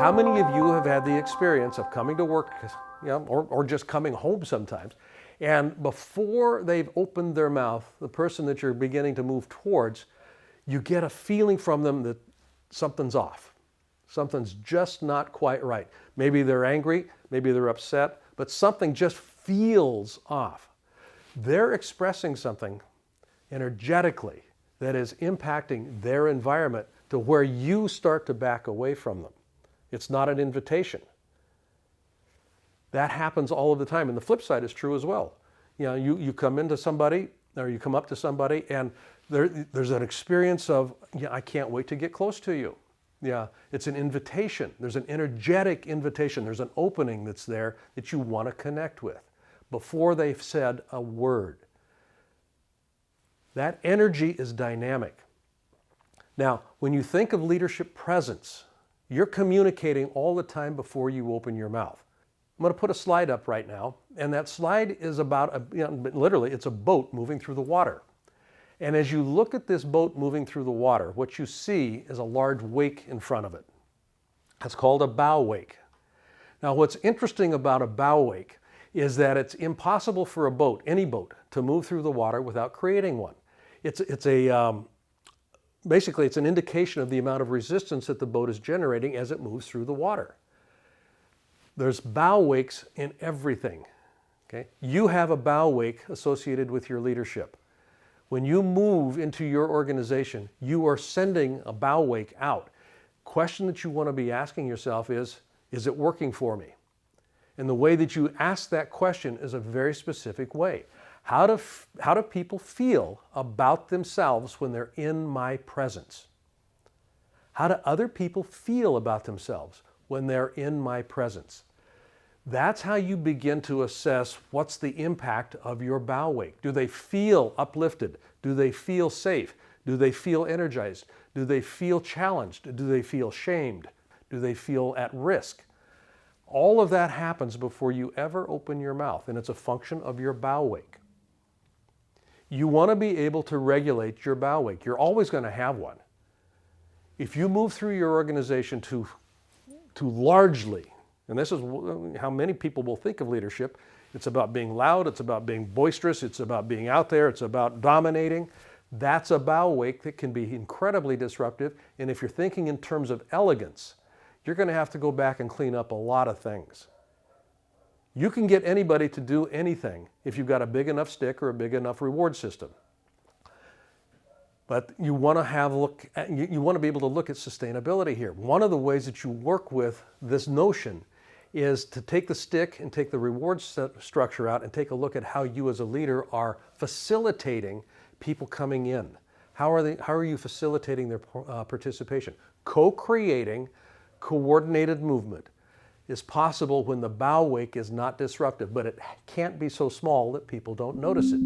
How many of you have had the experience of coming to work, or just coming home sometimes, and before they've opened their mouth, the person that you're beginning to move towards, you get a feeling from them that something's off. Something's just not quite right. Maybe they're angry, maybe they're upset, but something just feels off. They're expressing something energetically that is impacting their environment to where you start to back away from them. It's not an invitation. That happens all of the time. And the flip side is true as well. You come into somebody, or you come up to somebody, and there's an experience of, I can't wait to get close to you. Yeah, it's an invitation. There's an energetic invitation. There's an opening that's there that you want to connect with before they've said a word. That energy is dynamic. Now, when you think of leadership presence, you're communicating all the time before you open your mouth. I'm going to put a slide up right now, and that slide is about, literally, it's a boat moving through the water. And as you look at this boat moving through the water, what you see is a large wake in front of it. That's called a bow wake. Now, what's interesting about a bow wake is that it's impossible for a boat, any boat, to move through the water without creating one. Basically, it's an indication of the amount of resistance that the boat is generating as it moves through the water. There's bow wakes in everything. Okay? You have a bow wake associated with your leadership. When you move into your organization, you are sending a bow wake out. Question that you want to be asking yourself is it working for me? And the way that you ask that question is a very specific way. How do people feel about themselves when they're in my presence? How do other people feel about themselves when they're in my presence? That's how you begin to assess what's the impact of your bow wake. Do they feel uplifted? Do they feel safe? Do they feel energized? Do they feel challenged? Do they feel shamed? Do they feel at risk? All of that happens before you ever open your mouth, and it's a function of your bow wake. You want to be able to regulate your bow wake. You're always going to have one. If you move through your organization to largely, and this is how many people will think of leadership, it's about being loud, it's about being boisterous, it's about being out there, it's about dominating. That's a bow wake that can be incredibly disruptive. And if you're thinking in terms of elegance, you're going to have to go back and clean up a lot of things. You can get anybody to do anything if you've got a big enough stick or a big enough reward system. But you want to be able to look at sustainability here. One of the ways that you work with this notion is to take the stick and take the reward structure out and take a look at how you as a leader are facilitating people coming in. How are you facilitating their participation? Co-creating coordinated movement is possible when the bow wake is not disruptive, but it can't be so small that people don't notice it.